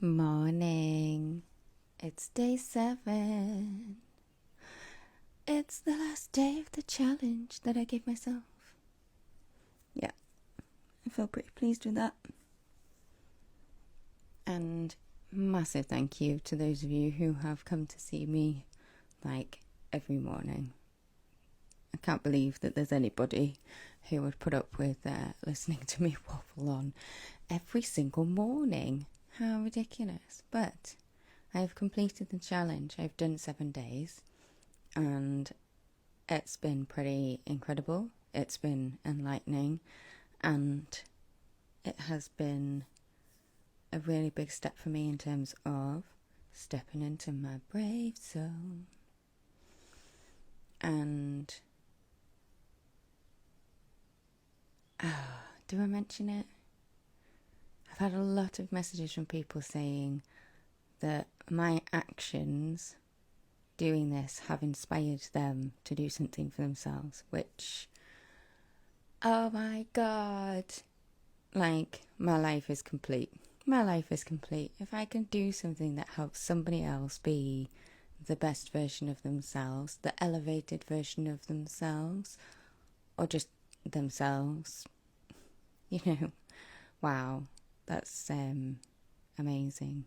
Morning. It's day 7. It's the last day of the challenge that I gave myself. Yeah, I feel pretty pleased with that. And massive thank you to those of you who have come to see me like every morning. I can't believe that there's anybody who would put up with listening to me waffle on every single morning. How ridiculous. But I have completed the challenge. I've done 7 days and it's been pretty incredible. It's been enlightening and it has been a really big step for me in terms of stepping into my Bravezone. And do I mention it? I've had a lot of messages from people saying that my actions doing this have inspired them to do something for themselves, which, oh my god, like, my life is complete. My life is complete. If I can do something that helps somebody else be the best version of themselves, the elevated version of themselves, or just themselves, wow, that's amazing.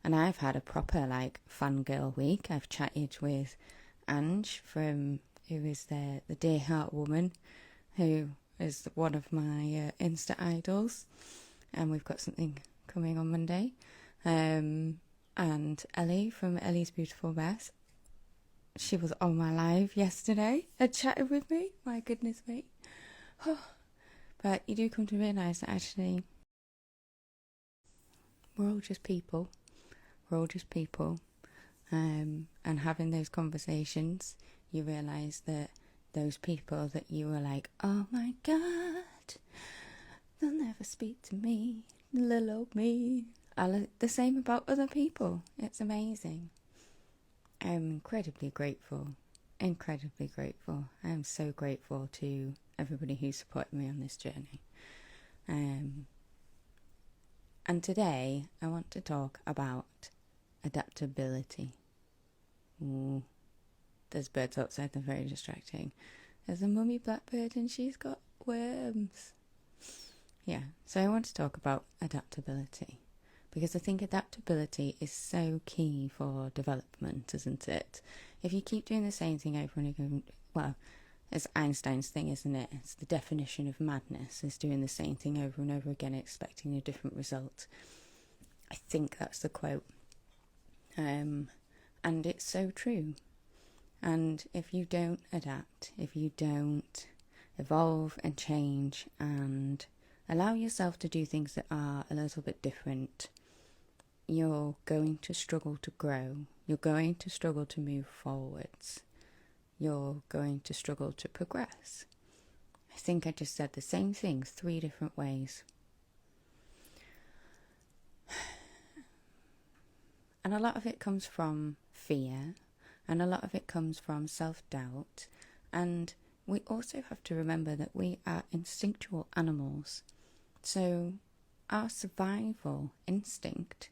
And I've had a proper fangirl week. I've chatted with Ange who is the Dear Heart woman, who is one of my Insta idols, and we've got something coming on Monday. And Ellie from Ellie's Beautiful Mess. She was on my live yesterday and chatted with me. My goodness me. But you do come to realise that actually we're all just people. We're all just people. And having those conversations, you realise that those people that you were like, oh my god, they'll never speak to me, little old me, are the same about other people. It's amazing. I'm incredibly grateful. Incredibly grateful. I am so grateful to everybody who supported me on this journey. And today I want to talk about adaptability. Ooh, there's birds outside, they're very distracting. There's a mummy blackbird and she's got worms. Yeah, so I want to talk about adaptability because I think adaptability is so key for development, isn't it? If you keep doing the same thing over and over, well, it's Einstein's thing, isn't it? It's the definition of madness, is doing the same thing over and over again, expecting a different result. I think that's the quote. And it's so true. And if you don't adapt, if you don't evolve and change and allow yourself to do things that are a little bit different, you're going to struggle to grow. You're going to struggle to move forwards. You're going to struggle to progress. I think I just said the same thing 3 different ways. And a lot of it comes from fear, and a lot of it comes from self-doubt. And we also have to remember that we are instinctual animals. So our survival instinct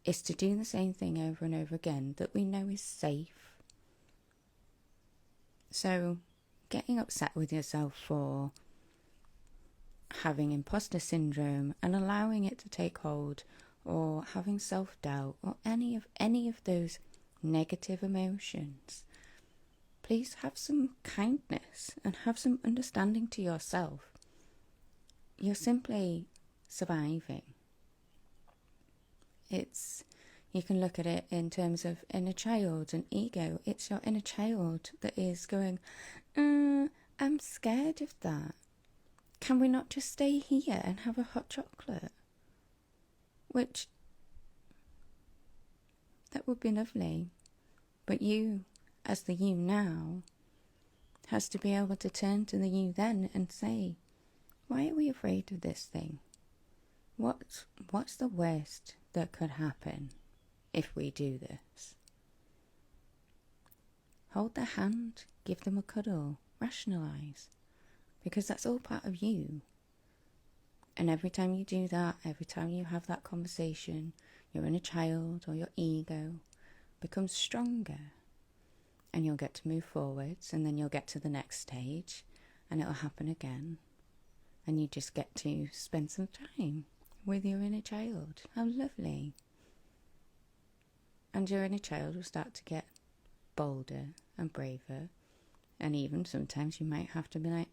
is to do the same thing over and over again that we know is safe. So getting upset with yourself for having imposter syndrome and allowing it to take hold, or having self-doubt, or any of those negative emotions, please have some kindness and have some understanding to yourself. You're simply surviving. You can look at it in terms of inner child and ego. It's your inner child that is going, I'm scared of that. Can we not just stay here and have a hot chocolate? Which, that would be lovely. But you, as the you now, has to be able to turn to the you then and say, why are we afraid of this thing? What's the worst that could happen if we do this? Hold their hand, give them a cuddle, rationalise, because that's all part of you. And every time you do that, every time you have that conversation, your inner child or your ego becomes stronger, and you'll get to move forwards, and then you'll get to the next stage and it'll happen again, and you just get to spend some time with your inner child. How lovely. And your inner child will start to get bolder and braver, and even sometimes you might have to be like,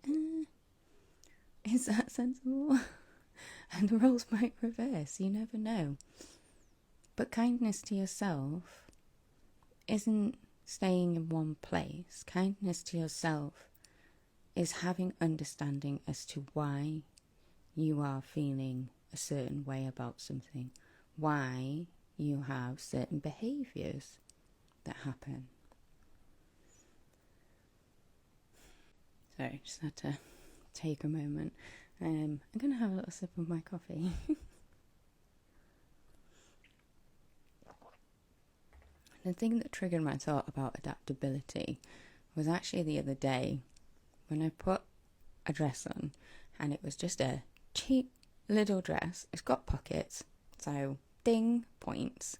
is that sensible? And the roles might reverse, you never know. But kindness to yourself isn't staying in one place. Kindness to yourself is having understanding as to why you are feeling a certain way about something, why you have certain behaviours that happen. Sorry, just had to take a moment. I'm going to have a little sip of my coffee. The thing that triggered my thought about adaptability was actually the other day when I put a dress on, and it was just a cheap little dress. It's got pockets, so ding, points.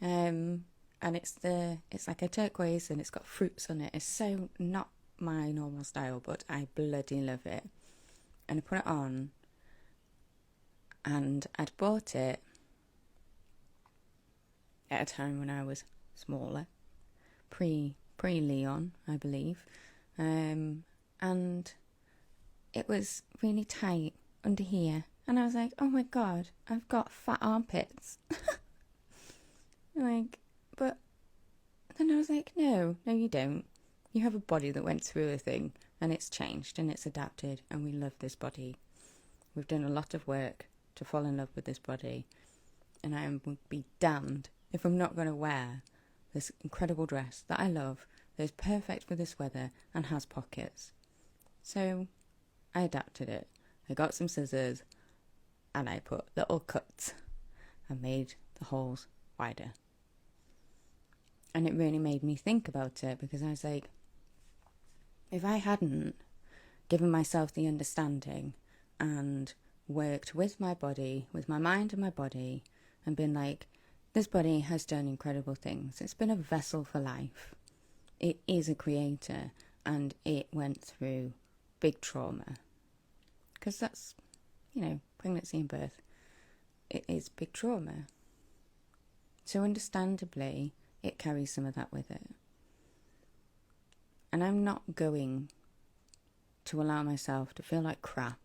And it's like a turquoise, and it's got fruits on it. It's so not my normal style, but I bloody love it. And I put it on, and I'd bought it at a time when I was smaller, pre-Leon, I believe, and it was really tight under here, and I was like, oh my god, I've got fat armpits. But then I was like, no, you don't. You have a body that went through a thing, and it's changed, and it's adapted, and we love this body. We've done a lot of work to fall in love with this body, and I would be damned if I'm not going to wear this incredible dress that I love, that is perfect for this weather and has pockets. So I adapted it. I got some scissors and I put little cuts and made the holes wider. And it really made me think about it, because I was like, if I hadn't given myself the understanding and worked with my body, with my mind and my body, and been like, this body has done incredible things. It's been a vessel for life. It is a creator, and it went through big trauma. Because that's, pregnancy and birth. It is big trauma. So understandably, it carries some of that with it. And I'm not going to allow myself to feel like crap.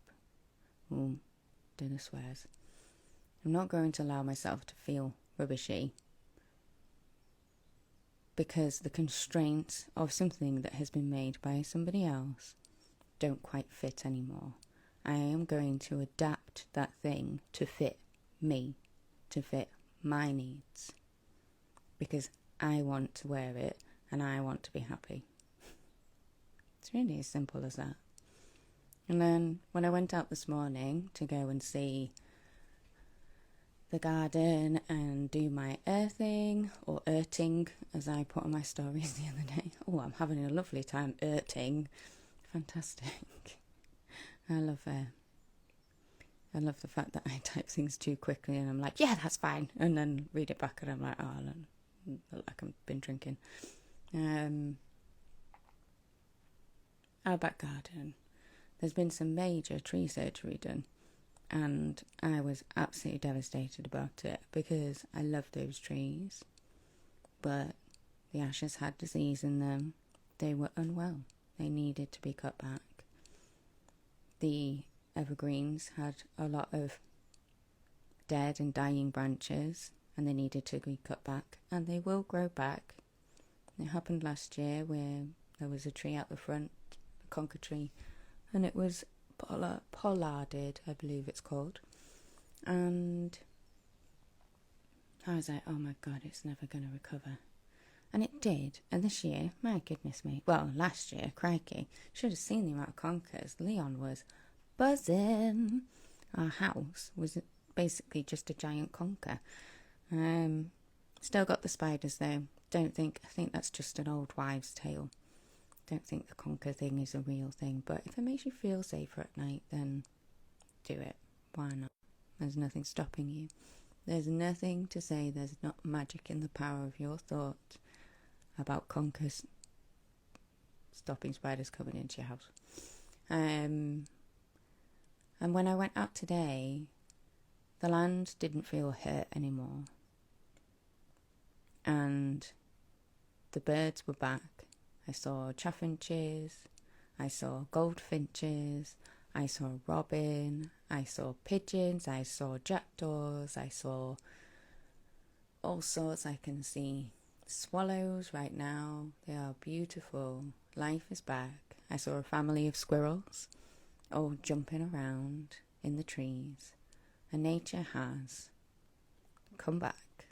Ooh, dinner swears. I'm not going to allow myself to feel rubbishy because the constraints of something that has been made by somebody else don't quite fit anymore. I am going to adapt that thing to fit me, to fit my needs, because I want to wear it and I want to be happy. It's really as simple as that. And then when I went out this morning to go and see the garden and do my earthing, or earthing, as I put on my stories the other day. Oh, I'm having a lovely time earthing. Fantastic. I love the fact that I type things too quickly and I'm like, yeah, that's fine. And then read it back and I'm like, oh, I look like I've been drinking. Our back garden. There's been some major tree surgery done. And I was absolutely devastated about it, because I love those trees. But the ashes had disease in them. They were unwell. They needed to be cut back. The evergreens had a lot of dead and dying branches, and they needed to be cut back. And they will grow back. It happened last year where there was a tree out the front, a conker tree, and it was pollarded, I believe it's called. And I was like, oh my god, it's never going to recover. And it did. And this year, my goodness me, well, last year, crikey, should have seen the amount of conkers. Leon was buzzing. Our house was basically just a giant conker. Still got the spiders though. I think that's just an old wives' tale. Don't think the conker thing is a real thing, but if it makes you feel safer at night, then do it. Why not? There's nothing stopping you. There's nothing to say there's not magic in the power of your thought about conkers stopping spiders coming into your house. And when I went out today, the land didn't feel hurt anymore. And the birds were back. I saw chaffinches, I saw goldfinches, I saw robin, I saw pigeons, I saw jackdaws, I saw all sorts. I can see swallows right now. They are beautiful. Life is back. I saw a family of squirrels all jumping around in the trees. And nature has come back.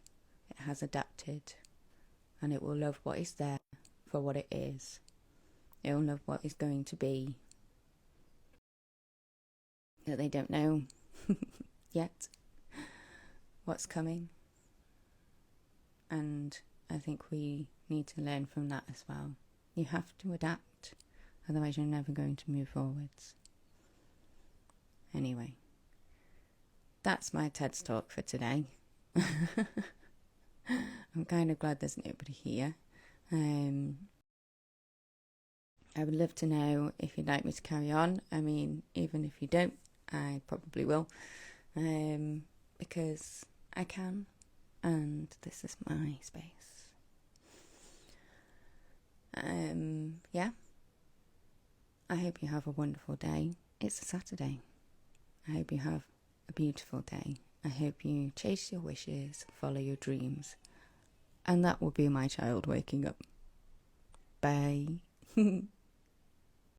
It has adapted. And it will love what is there for what it is. It will love what is going to be. That they don't know yet what's coming. And I think we need to learn from that as well. You have to adapt, otherwise you're never going to move forwards. Anyway, that's my TED talk for today. I'm kind of glad there's nobody here. I would love to know if you'd like me to carry on. I mean, even if you don't, I probably will. Because I can, and this is my space. Yeah. I hope you have a wonderful day. It's a Saturday. I hope you have a beautiful day. I hope you chase your wishes, follow your dreams. And that will be my child waking up. Bye.